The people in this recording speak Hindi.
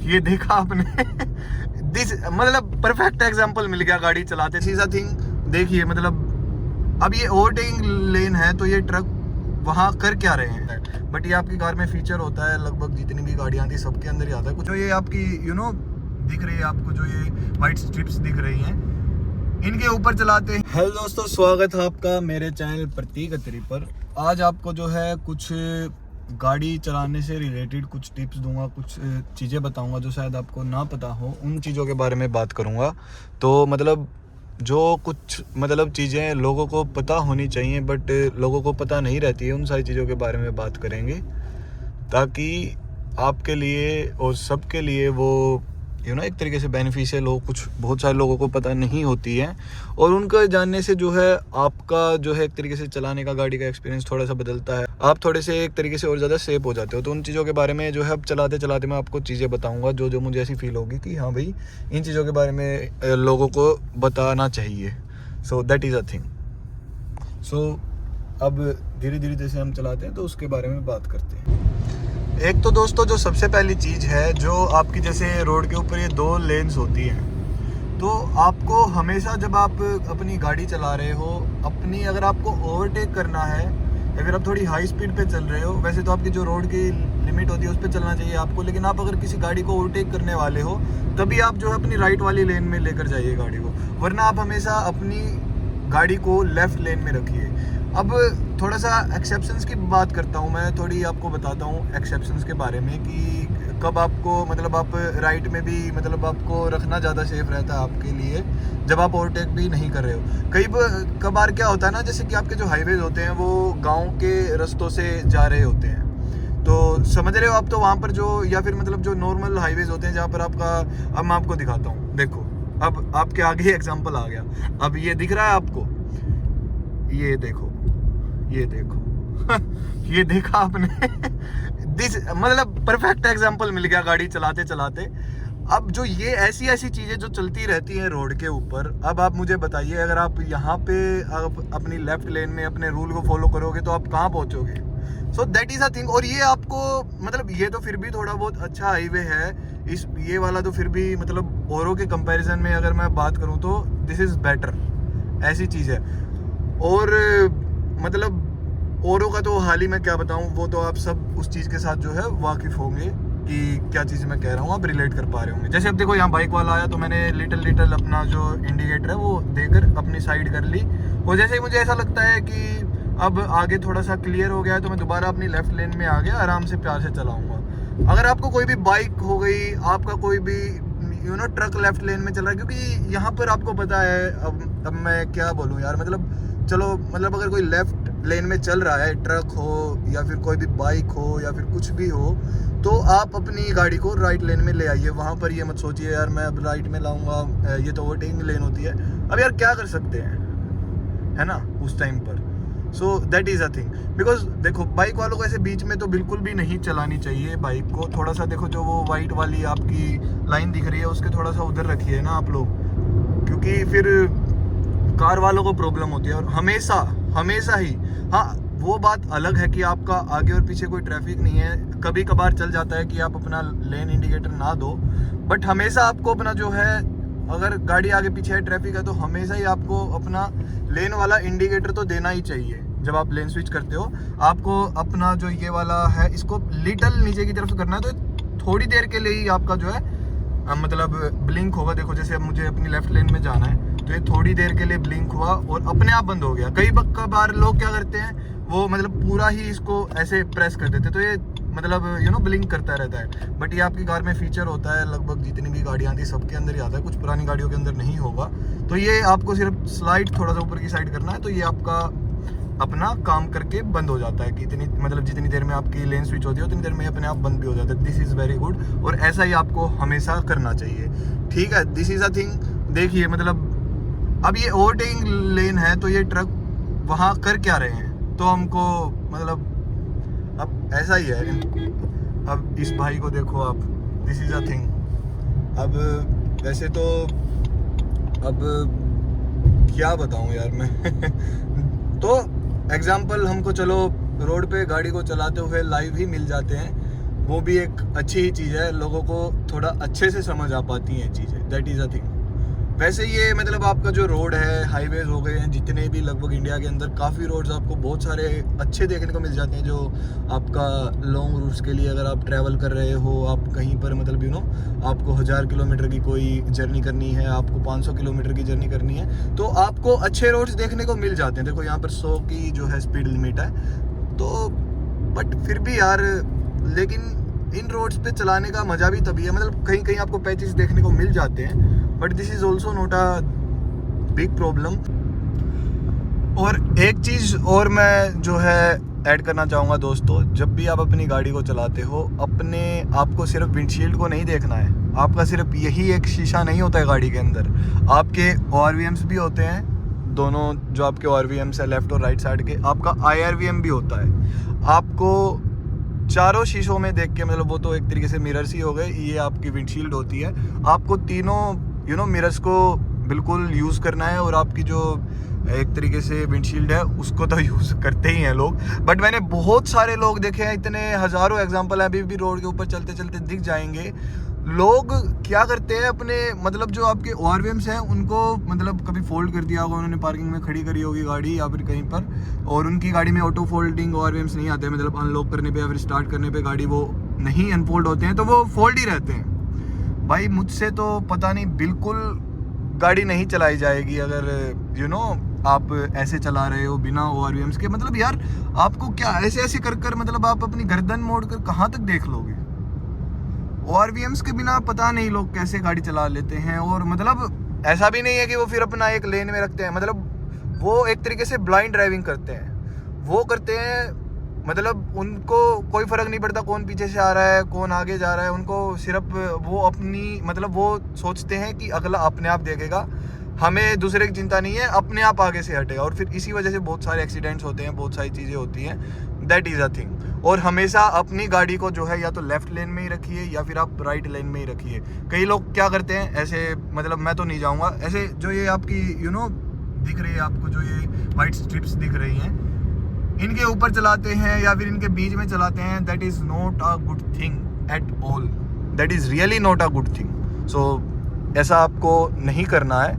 ये देखा आपने? दिस मतलब परफेक्ट एग्जांपल मिल गया गाड़ी चलाते। सीधा थिंग देखिए, मतलब अब ये ओवरटेकिंग लेन है तो ये ट्रक वहाँ कर क्या रहे हैं, बट ये आपकी कार में फीचर होता है। लगभग जितनी भी गाड़ियाँ आती है सबके अंदर ही आता है। कुछ जो ये आपकी दिख रही है आपको, जो ये वाइट स्ट्रिप्स दिख रही हैं, इनके ऊपर चलाते हैं। हेलो दोस्तों, स्वागत है आपका मेरे चैनल प्रतीक अत्री पर। आज आपको जो है कुछ गाड़ी चलाने से रिलेटेड कुछ टिप्स दूंगा, कुछ चीज़ें बताऊंगा जो शायद आपको ना पता हो, उन चीज़ों के बारे में बात करूंगा। तो मतलब जो कुछ चीज़ें लोगों को पता होनी चाहिए बट लोगों को पता नहीं रहती है, उन सारी चीज़ों के बारे में बात करेंगे ताकि आपके लिए और सबके लिए वो एक तरीके से बेनिफिशियल हो। कुछ बहुत सारे लोगों को पता नहीं होती है और उनका जानने से जो है आपका जो है एक तरीके से चलाने का, गाड़ी का एक्सपीरियंस थोड़ा सा बदलता है। आप थोड़े से एक तरीके से और ज़्यादा सेफ हो जाते हो। तो उन चीज़ों के बारे में जो है अब चलाते चलाते मैं आपको चीज़ें बताऊंगा जो जो मुझे ऐसी फील होगी कि हाँ भाई, इन चीज़ों के बारे में लोगों को बताना चाहिए। So that is a thing. So अब धीरे धीरे जैसे हम चलाते हैं तो उसके बारे में बात करते हैं। एक तो दोस्तों जो सबसे पहली चीज़ है, जो आपकी जैसे रोड के ऊपर ये दो लेन्स होती हैं, तो आपको हमेशा जब आप अपनी गाड़ी चला रहे हो, अपनी अगर आपको ओवरटेक करना है, अगर आप थोड़ी हाई स्पीड पे चल रहे हो, वैसे तो आपकी जो रोड की लिमिट होती है उस पर चलना चाहिए आपको, लेकिन आप अगर किसी गाड़ी को ओवरटेक करने वाले हो तभी आप जो है अपनी राइट वाली लेन में लेकर जाइए गाड़ी को, वरना आप हमेशा अपनी गाड़ी को लेफ़्ट लेन में रखिए। अब थोड़ा सा एक्सेप्शंस की बात करता हूँ, मैं थोड़ी आपको बताता हूँ एक्सेप्शंस के बारे में कि कब आपको आप राइट में भी आपको रखना ज़्यादा सेफ रहता है आपके लिए, जब आप ओवरटेक भी नहीं कर रहे हो। कई बार क्या होता है ना, जैसे कि आपके जो हाईवेज होते हैं वो गांव के रास्तों से जा रहे होते हैं, तो समझ रहे हो आप, तो वहाँ पर जो या फिर जो नॉर्मल हाईवेज होते हैं जहाँ पर आपका, अब मैं आपको दिखाता हूँ। देखो, अब आपके आगे एग्जाम्पल आ गया। अब ये दिख रहा है आपको, ये देखो, ये देखो ये देखा आपने? दिस परफेक्ट एग्जांपल मिल गया गाड़ी चलाते चलाते। अब जो ये ऐसी ऐसी चीज़ें जो चलती रहती हैं रोड के ऊपर, अब आप मुझे बताइए, अगर आप यहाँ पे अपनी लेफ्ट लेन में अपने रूल को फॉलो करोगे तो आप कहाँ पहुँचोगे? So that is a thing. और ये आपको ये तो फिर भी थोड़ा बहुत अच्छा हाईवे है, ये वाला तो फिर भी औरों के कंपैरिजन में अगर मैं बात करूँ तो दिस इज़ बेटर, ऐसी चीज़ है। और औरों का तो हाल ही में क्या बताऊं, वो तो आप सब उस चीज़ के साथ जो है वाकिफ़ होंगे कि क्या चीज़ मैं कह रहा हूँ, आप रिलेट कर पा रहे होंगे। जैसे अब देखो, यहाँ बाइक वाला आया तो मैंने लिटल अपना जो इंडिकेटर है वो देकर अपनी साइड कर ली, और जैसे ही मुझे ऐसा लगता है कि अब आगे थोड़ा सा क्लियर हो गया है तो मैं दोबारा अपनी लेफ्ट लेन में आ गया, आराम से प्यार से चलाऊँगा। अगर आपको कोई भी बाइक हो गई, आपका कोई भी ट्रक लेफ्ट लेन में चल रहा है, क्योंकि यहाँ पर आपको पता है, अब मैं क्या बोलूँ यार, चलो अगर कोई लेफ्ट लेन में चल रहा है, ट्रक हो या फिर कोई भी बाइक हो या फिर कुछ भी हो, तो आप अपनी गाड़ी को राइट लेन में ले आइए। वहाँ पर ये मत सोचिए यार मैं अब राइट में लाऊंगा, ये तो ओवरटेकिंग लेन होती है। अब यार क्या कर सकते हैं, है ना, उस टाइम पर। सो that is a thing. Because देखो, बाइक वालों को ऐसे बीच में तो बिल्कुल भी नहीं चलानी चाहिए बाइक को। थोड़ा सा देखो, जो वो वाइट वाली आपकी लाइन दिख रही है उसके थोड़ा सा उधर रखिए ना आप लोग, क्योंकि फिर कार वालों को प्रॉब्लम होती है। और हमेशा ही, हाँ वो बात अलग है कि आपका आगे और पीछे कोई ट्रैफिक नहीं है, कभी कभार चल जाता है कि आप अपना लेन इंडिकेटर ना दो, बट हमेशा आपको अपना जो है, अगर गाड़ी आगे पीछे है, ट्रैफिक है, तो हमेशा ही आपको अपना लेन वाला इंडिकेटर तो देना ही चाहिए। जब आप लेन स्विच करते हो, आपको अपना जो ये वाला है इसको लिटल नीचे की तरफ करना है, तो थोड़ी देर के लिए ही आपका जो है ब्लिंक होगा। देखो, जैसे अब मुझे अपनी लेफ्ट लेन में जाना है तो ये थोड़ी देर के लिए ब्लिंक हुआ और अपने आप बंद हो गया। कई बार लोग क्या करते हैं, वो पूरा ही इसको ऐसे प्रेस कर देते, तो ये ब्लिंक करता रहता है। बट ये आपकी कार में फीचर होता है, लगभग जितनी भी गाड़ियाँ आती है सबके अंदर ही आता है, कुछ पुरानी गाड़ियों के अंदर नहीं होगा। तो ये आपको सिर्फ स्लाइड थोड़ा सा ऊपर की साइड करना है, तो ये आपका अपना काम करके बंद हो जाता है कि जितनी देर में आपकी लेन स्विच होती है उतनी देर में अपने आप बंद भी हो जाता है। दिस इज़ वेरी गुड, और ऐसा ही आपको हमेशा करना चाहिए, ठीक है। This is a thing. देखिए, अब ये ओवरटेकिंग लेन है तो ये ट्रक वहाँ कर क्या रहे हैं, तो हमको अब ऐसा ही है। अब इस भाई को देखो आप, दिस इज़ अ थिंग। अब वैसे तो अब क्या बताऊँ यार मैं तो एग्जाम्पल हमको, चलो रोड पे गाड़ी को चलाते हुए लाइव ही मिल जाते हैं, वो भी एक अच्छी ही चीज़ है, लोगों को थोड़ा अच्छे से समझ आ पाती हैं चीज़ें, दैट इज़ अ थिंग। वैसे ये मतलब आपका जो रोड है, हाईवेज हो गए हैं जितने भी लगभग इंडिया के अंदर, काफ़ी रोड्स आपको बहुत सारे अच्छे देखने को मिल जाते हैं, जो आपका लॉन्ग रूट्स के लिए अगर आप ट्रैवल कर रहे हो, आप कहीं पर मतलब आपको 1000 किलोमीटर की कोई जर्नी करनी है, आपको 500 किलोमीटर की जर्नी करनी है, तो आपको अच्छे रोड्स देखने को मिल जाते हैं। देखो यहाँ पर 100 की जो है स्पीड लिमिट है, तो बट फिर भी यार, लेकिन इन रोड्स पे चलाने का मज़ा भी तभी है, मतलब कहीं कहीं आपको पैचेस देखने को मिल जाते हैं, but this is also not a big problem. और एक चीज़ और मैं जो है ऐड करना चाहूँगा दोस्तों, जब भी आप अपनी गाड़ी को चलाते हो, अपने आपको सिर्फ विंडशील्ड को नहीं देखना है। आपका सिर्फ यही एक शीशा नहीं होता है गाड़ी के अंदर, आपके ORVMs भी होते हैं, दोनों जो आपके ORVMs है लेफ्ट और राइट साइड के, आपका IRVM भी होता है। आपको चारों शीशों में देख के, मतलब वो तो एक तरीके से मिरर्स ही हो गए, ये आपकी विंडशील्ड होती है, आपको तीनों मिरर्स को बिल्कुल यूज़ करना है। और आपकी जो एक तरीके से विंडशील्ड है उसको तो यूज़ करते ही हैं लोग, बट मैंने बहुत सारे लोग देखे हैं, इतने हज़ारों एग्जांपल अभी भी रोड के ऊपर चलते चलते दिख जाएंगे। लोग क्या करते हैं, अपने मतलब जो आपके ORVMs हैं उनको मतलब कभी फोल्ड कर दिया होगा उन्होंने, पार्किंग में खड़ी करी होगी गाड़ी या फिर कहीं पर, और उनकी गाड़ी में ऑटो फोल्डिंग ORVMs नहीं आते, मतलब अनलॉक करने पे या फिर स्टार्ट करने पे गाड़ी वो नहीं अनफोल्ड होते हैं, तो वो फोल्ड ही रहते हैं। भाई मुझसे तो पता नहीं, बिल्कुल गाड़ी नहीं चलाई जाएगी अगर आप ऐसे चला रहे हो बिना ORVMs के। मतलब यार आपको क्या ऐसे ऐसे कर मतलब आप अपनी गर्दन मोड़ कर कहाँ तक देख लोगे? ORVMs के बिना पता नहीं लोग कैसे गाड़ी चला लेते हैं। और मतलब ऐसा भी नहीं है कि वो फिर अपना एक लेन में रखते हैं, मतलब वो एक तरीके से ब्लाइंड ड्राइविंग करते हैं, वो करते हैं, मतलब उनको कोई फ़र्क नहीं पड़ता कौन पीछे से आ रहा है कौन आगे जा रहा है, उनको सिर्फ वो अपनी मतलब वो सोचते हैं कि अगला अपने आप देखेगा, हमें दूसरे की चिंता नहीं है, अपने आप आगे से हटेगा। और फिर इसी वजह से बहुत सारे एक्सीडेंट्स होते हैं, बहुत सारी चीज़ें होती हैं, दैट इज़ अ थिंग। और हमेशा अपनी गाड़ी को जो है या तो लेफ्ट लेन में ही रखिए या फिर आप राइट लेन में ही रखिए। कई लोग क्या करते हैं ऐसे, मतलब मैं तो नहीं जाऊँगा ऐसे, जो ये आपकी दिख रही है आपको, जो ये वाइट स्ट्रिप्स दिख रही हैं, इनके ऊपर चलाते हैं या फिर इनके बीच में चलाते हैं, that is not a good thing at all, that is really not a good thing. So ऐसा आपको नहीं करना है।